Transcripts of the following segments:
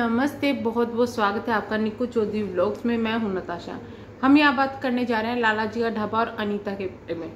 नमस्ते, बहुत बहुत स्वागत है आपका निक्कू चौधरी व्लॉग्स में। मैं हूं नताशा। हम यहाँ बात करने जा रहे हैं लाला जी का ढाबा और अनीता के बारे में।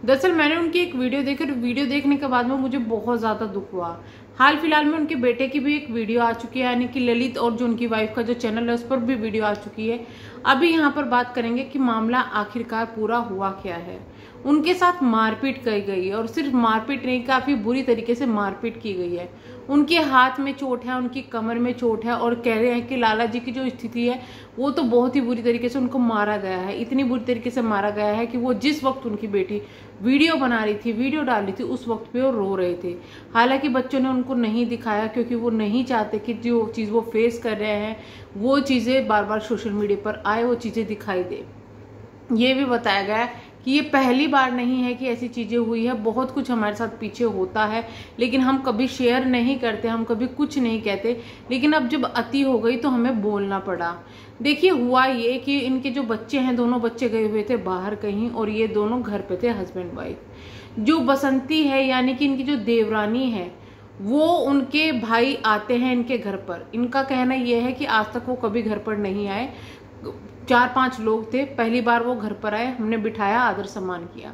दरअसल मैंने उनकी एक वीडियो देखी और वीडियो देखने के बाद में मुझे बहुत ज़्यादा दुख हुआ। हाल फिलहाल में उनके बेटे की भी एक वीडियो आ चुकी है, यानी कि ललित, और जो उनकी वाइफ का जो चैनल है उस पर भी वीडियो आ चुकी है। अभी यहाँ पर बात करेंगे कि मामला आखिरकार पूरा हुआ क्या है। उनके साथ मारपीट की गई है और सिर्फ मारपीट नहीं, काफ़ी बुरी तरीके से मारपीट की गई है। उनके हाथ में चोट है, उनकी कमर में चोट है और कह रहे हैं कि लाला जी की जो स्थिति है वो तो बहुत ही बुरी तरीके से उनको मारा गया है। इतनी बुरी तरीके से मारा गया है कि वो जिस वक्त उनकी बेटी वीडियो बना रही थी, वीडियो डाल रही थी, उस वक्त पे वो रो रहे थे। हालांकि बच्चों ने उनको नहीं दिखाया क्योंकि वो नहीं चाहते कि जो चीज़ वो फेस कर रहे हैं वो चीज़ें बार बार सोशल मीडिया पर आए, वो चीज़ें दिखाई दे। ये भी बताया गया कि ये पहली बार नहीं है कि ऐसी चीज़ें हुई है, बहुत कुछ हमारे साथ पीछे होता है, लेकिन हम कभी शेयर नहीं करते, हम कभी कुछ नहीं कहते। लेकिन अब जब अति हो गई तो हमें बोलना पड़ा। देखिए, हुआ ये कि इनके जो बच्चे हैं, दोनों बच्चे गए हुए थे बाहर कहीं और ये दोनों घर पे थे, हस्बैंड वाइफ। जो बसंती है यानी कि इनकी जो देवरानी है, वो उनके भाई आते हैं इनके घर पर। इनका कहना यह है कि आज तक वो कभी घर पर नहीं आए। 4-5 लोग थे, पहली बार वो घर पर आए, हमने बिठाया, आदर सम्मान किया।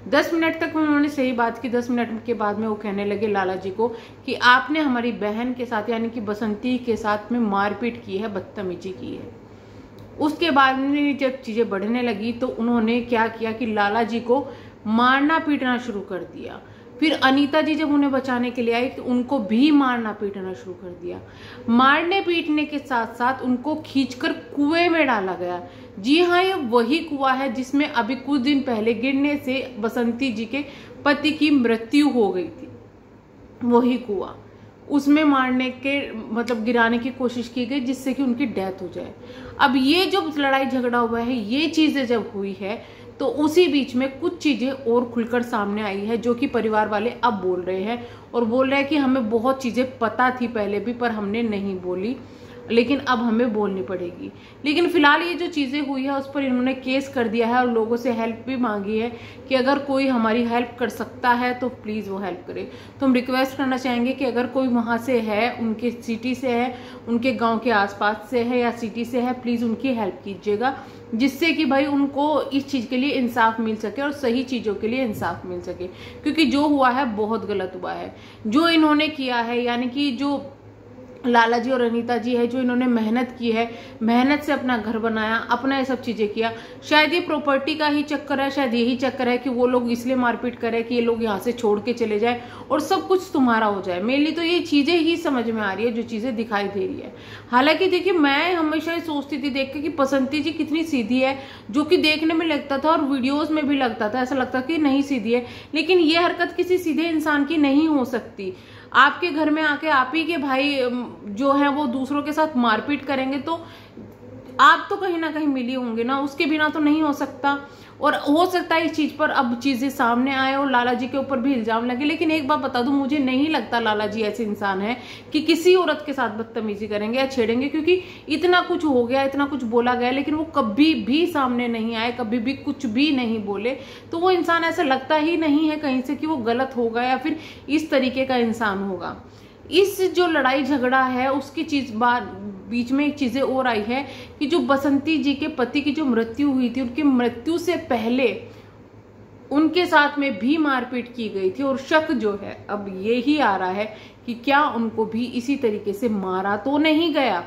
10 मिनट तक उन्होंने सही बात की। 10 मिनट के बाद में वो कहने लगे लाला जी को कि आपने हमारी बहन के साथ यानी कि बसंती के साथ में मारपीट की है, बदतमीजी की है। उसके बाद में जब चीज़ें बढ़ने लगी तो उन्होंने क्या किया कि लाला जी को मारना पीटना शुरू कर दिया। फिर अनीता जी जब उन्हें बचाने के लिए आई तो उनको भी मारना पीटना शुरू कर दिया। मारने पीटने के साथ साथ उनको खींचकर कुएं में डाला गया। जी हाँ, ये वही कुआं है जिसमें अभी कुछ दिन पहले गिरने से बसंती जी के पति की मृत्यु हो गई थी। वही कुआं, उसमें मारने के मतलब गिराने की कोशिश की गई जिससे कि उनकी डेथ हो जाए। अब ये जो लड़ाई झगड़ा हुआ है, ये चीजें जब हुई है तो उसी बीच में कुछ चीजें और खुलकर सामने आई है, जो कि परिवार वाले अब बोल रहे हैं और बोल रहे हैं कि हमें बहुत चीजें पता थी पहले भी पर हमने नहीं बोली, लेकिन अब हमें बोलनी पड़ेगी। लेकिन फिलहाल ये जो चीज़ें हुई है उस पर इन्होंने केस कर दिया है और लोगों से हेल्प भी मांगी है कि अगर कोई हमारी हेल्प कर सकता है तो प्लीज़ वो हेल्प करे। तो हम रिक्वेस्ट करना चाहेंगे कि अगर कोई वहाँ से है, उनके सिटी से है, उनके गांव के आसपास से है या सिटी से है, प्लीज़ उनकी हेल्प कीजिएगा, जिससे कि भाई उनको इस चीज़ के लिए इंसाफ मिल सके और सही चीज़ों के लिए इंसाफ मिल सके। क्योंकि जो हुआ है बहुत गलत हुआ है। जो इन्होंने किया है, यानी कि जो लाला जी और अनीता जी है, जो इन्होंने मेहनत की है, मेहनत से अपना घर बनाया, अपना ये सब चीज़ें किया। शायद ये प्रॉपर्टी का ही चक्कर है, शायद यही चक्कर है कि वो लोग इसलिए मारपीट करे कि ये लोग यहाँ से छोड़ के चले जाए और सब कुछ तुम्हारा हो जाए। मेनली तो ये चीज़ें ही समझ में आ रही है, जो चीज़ें दिखाई दे रही है। हालांकि देखिए, मैं हमेशा ये सोचती थी देख के कि बसंती जी कितनी सीधी है, जो कि देखने में लगता था और वीडियोज़ में भी लगता था, ऐसा लगता कि नहीं सीधी है। लेकिन ये हरकत किसी सीधे इंसान की नहीं हो सकती। आपके घर में आके आप ही के भाई जो है वो दूसरों के साथ मारपीट करेंगे तो आप तो कहीं ना कहीं मिली होंगे ना, उसके बिना तो नहीं हो सकता। और हो सकता है इस चीज पर अब चीजें सामने आए और लाला जी के ऊपर भी इल्जाम लगे। लेकिन एक बात बता दूं, मुझे नहीं लगता लाला जी ऐसे इंसान है कि किसी औरत के साथ बदतमीजी करेंगे या छेड़ेंगे, क्योंकि इतना कुछ हो गया, इतना कुछ बोला गया, लेकिन वो कभी भी सामने नहीं आए, कभी भी कुछ भी नहीं बोले। तो वो इंसान ऐसा लगता ही नहीं है कहीं से कि वो गलत होगा या फिर इस तरीके का इंसान होगा। इस जो लड़ाई झगड़ा है उसकी चीज बीच में एक चीजें और आई है कि जो बसंती जी के पति की जो मृत्यु हुई थी, उनकी मृत्यु से पहले उनके साथ में भी मारपीट की गई थी। और शक जो है अब ये ही आ रहा है कि क्या उनको भी इसी तरीके से मारा तो नहीं गया,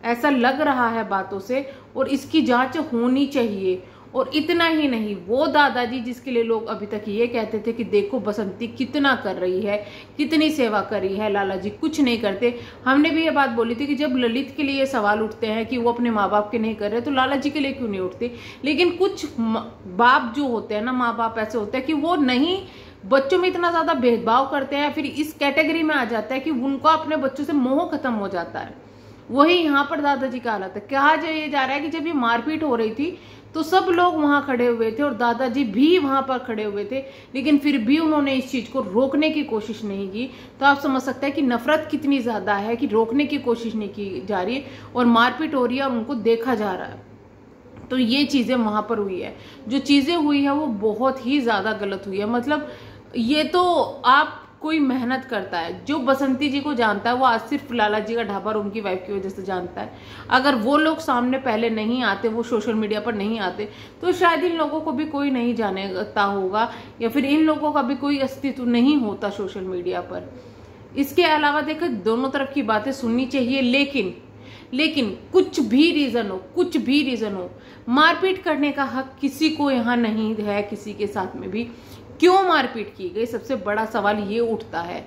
ऐसा लग रहा है बातों से, और इसकी जांच होनी चाहिए। और इतना ही नहीं, वो दादाजी जिसके लिए लोग अभी तक ये कहते थे कि देखो बसंती कितना कर रही है, कितनी सेवा कर रही है, लाला जी कुछ नहीं करते। हमने भी ये बात बोली थी कि जब ललित के लिए सवाल उठते हैं कि वो अपने माँ बाप के नहीं कर रहे, तो लाला जी के लिए क्यों नहीं उठते। लेकिन कुछ बाप जो होते हैं ना, माँ बाप ऐसे होते हैं कि वो नहीं बच्चों में इतना ज्यादा भेदभाव करते हैं, फिर इस कैटेगरी में आ जाता है कि उनको अपने बच्चों से मोह खत्म हो जाता है। वही यहाँ पर दादाजी का हालत है। कहा ये जा रहा है कि जब ये मारपीट हो रही थी तो सब लोग वहां खड़े हुए थे और दादाजी भी वहां पर खड़े हुए थे, लेकिन फिर भी उन्होंने इस चीज को रोकने की कोशिश नहीं की। तो आप समझ सकते हैं कि नफरत कितनी ज्यादा है कि रोकने की कोशिश नहीं की जा रही है और मारपीट हो रही है और उनको देखा जा रहा है। तो ये चीजें वहां पर हुई है, जो चीजें हुई है वो बहुत ही ज्यादा गलत हुई है। मतलब ये तो आप कोई मेहनत करता है। जो बसंती जी को जानता है वो आज सिर्फ लाला जी का ढाबा और उनकी वाइफ की वजह से जानता है। अगर वो लोग सामने पहले नहीं आते, वो सोशल मीडिया पर नहीं आते, तो शायद इन लोगों को भी कोई नहीं जानता होगा, या फिर इन लोगों का भी कोई अस्तित्व नहीं होता सोशल मीडिया पर। इसके अलावा देखो, दोनों तरफ की बातें सुननी चाहिए, लेकिन कुछ भी रीजन हो, मारपीट करने का हक किसी को यहाँ नहीं है। किसी के साथ में भी क्यों मारपीट की गई, सबसे बड़ा सवाल ये उठता है।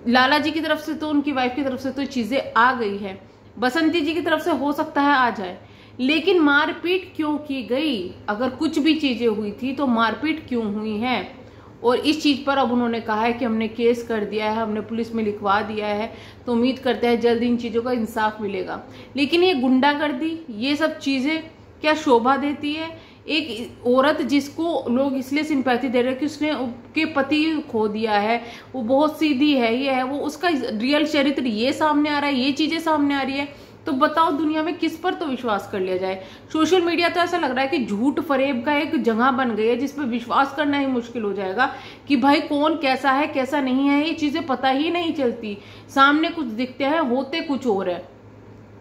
लाला जी की तरफ से तो, उनकी वाइफ की तरफ से तो चीजें आ गई है, बसंती जी की तरफ से हो सकता है आ जाए, लेकिन मारपीट क्यों की गई? अगर कुछ भी चीजें हुई थी तो मारपीट क्यों हुई है? और इस चीज पर अब उन्होंने कहा है कि हमने केस कर दिया है, हमने पुलिस में लिखवा दिया है, तो उम्मीद करते हैं जल्द इन चीजों का इंसाफ मिलेगा। लेकिन ये गुंडागर्दी, ये सब चीजें क्या शोभा देती है? एक औरत जिसको लोग इसलिए सिंपैथी दे रहे हैं कि उसने के पति खो दिया है, वो बहुत सीधी है, ये है वो, उसका रियल चरित्र ये सामने आ रहा है, ये चीजें सामने आ रही है, तो बताओ दुनिया में किस पर तो विश्वास कर लिया जाए। सोशल मीडिया तो ऐसा लग रहा है कि झूठ फरेब का एक जगह बन गई है, जिसपे विश्वास करना ही मुश्किल हो जाएगा कि भाई कौन कैसा है कैसा नहीं है, ये चीजें पता ही नहीं चलती। सामने कुछ दिखते हैं, होते कुछ और है।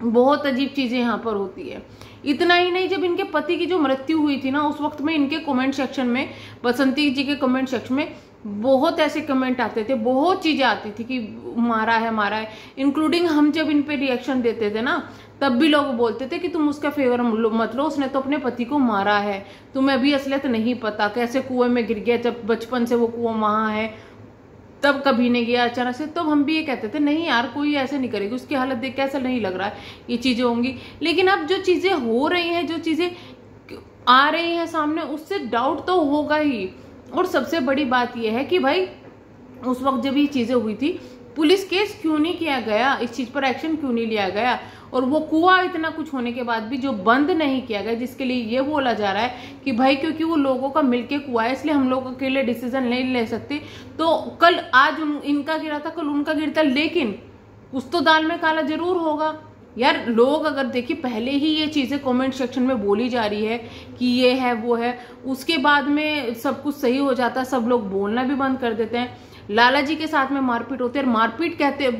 बहुत अजीब चीजें यहाँ पर होती है। इतना ही नहीं, जब इनके पति की जो मृत्यु हुई थी ना, उस वक्त में इनके कमेंट सेक्शन में, बसंती जी के कमेंट सेक्शन में बहुत ऐसे कमेंट आते थे, बहुत चीजें आती थी कि मारा है, इंक्लूडिंग हम जब इन पे रिएक्शन देते थे ना, तब भी लोग बोलते थे कि तुम उसका फेवर मत लो, उसने तो अपने पति को मारा है, तुम्हें अभी असलियत नहीं पता, कैसे कुएं में गिर गया, जब बचपन से वो कुआं वहां है, तब कभी नहीं गया अचानक से। तब हम भी ये कहते थे नहीं यार, कोई ऐसे नहीं करेगी, उसकी हालत देख के ऐसा नहीं लग रहा है ये चीजें होंगी। लेकिन अब जो चीजें हो रही हैं, जो चीजें आ रही हैं सामने, उससे डाउट तो होगा ही। और सबसे बड़ी बात यह है कि भाई उस वक्त जब ये चीजें हुई थी, पुलिस केस क्यों नहीं किया गया, इस चीज पर एक्शन क्यों नहीं लिया गया? और वो कुआं इतना कुछ होने के बाद भी जो बंद नहीं किया गया, जिसके लिए ये बोला जा रहा है कि भाई क्योंकि वो लोगों का मिलके कुआं है, इसलिए हम लोग अकेले डिसीजन नहीं ले सकते। तो कल आज इनका गिरा था, कल उनका गिरता, लेकिन कुछ तो दाल में काला जरूर होगा यार। लोग अगर देखिए, पहले ही ये चीजें कमेंट सेक्शन में बोली जा रही है कि ये है वो है, उसके बाद में सब कुछ सही हो जाता है, सब लोग बोलना भी बंद कर देते हैं। लाला जी के साथ में मारपीट होती है, और मारपीट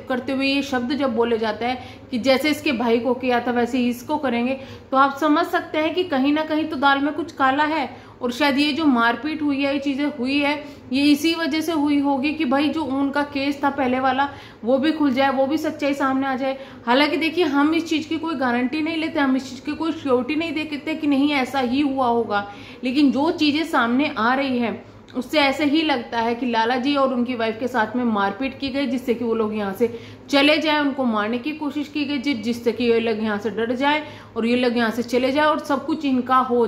करते हुए ये शब्द जब बोले जाता है कि जैसे इसके भाई को किया था वैसे ही इसको करेंगे, तो आप समझ सकते हैं कि कहीं ना कहीं तो दाल में कुछ काला है। और शायद ये जो मारपीट हुई है, ये चीजें हुई है, ये इसी वजह से हुई होगी कि भाई जो उनका केस था पहले वाला, वो भी खुल जाए, वो भी सच्चाई सामने आ जाए। हालांकि देखिए, हम इस चीज की कोई गारंटी नहीं लेते, हम इस चीज की कोई श्योरिटी नहीं देते कि नहीं ऐसा ही हुआ होगा, लेकिन जो चीजें सामने आ रही है उससे ऐसे ही लगता है कि लाला जी और उनकी वाइफ के साथ में मारपीट की गई, जिससे कि वो लोग यहाँ से चले जाए, उनको मारने की कोशिश की गई, जिससे कि ये लोग यहाँ से डर जाए और ये लोग यहाँ से चले जाए और सब कुछ इनका हो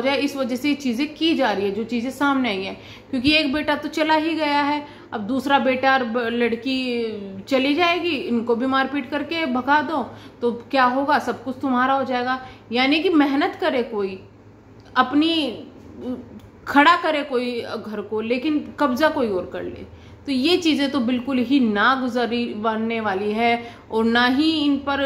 जाए, इस वजह से ये चीजें की जा रही है, जो चीजें सामने आई है। क्योंकि एक बेटा तो चला ही गया है, अब दूसरा बेटा और लड़की चली जाएगी, इनको भी मारपीट करके भगा दो तो क्या होगा, सब कुछ तुम्हारा हो जाएगा। यानी कि मेहनत करे कोई, अपनी खड़ा करे कोई घर को, लेकिन कब्जा कोई और कर ले, तो ये चीजें तो बिल्कुल ही ना गुजरी बनने वाली है, और ना ही इन पर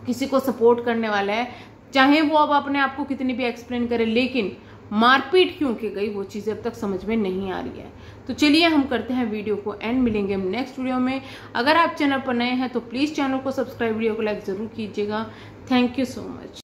किसी को सपोर्ट करने वाला है, चाहे वो अब अपने आप को कितनी भी एक्सप्लेन करे। लेकिन मारपीट क्यों की गई, वो चीजें अब तक समझ में नहीं आ रही है। तो चलिए हम करते हैं वीडियो को एंड, मिलेंगे हम नेक्स्ट वीडियो में। अगर आप चैनल पर नए हैं तो प्लीज चैनल को सब्सक्राइब, वीडियो को लाइक जरूर कीजिएगा। Thank you so much.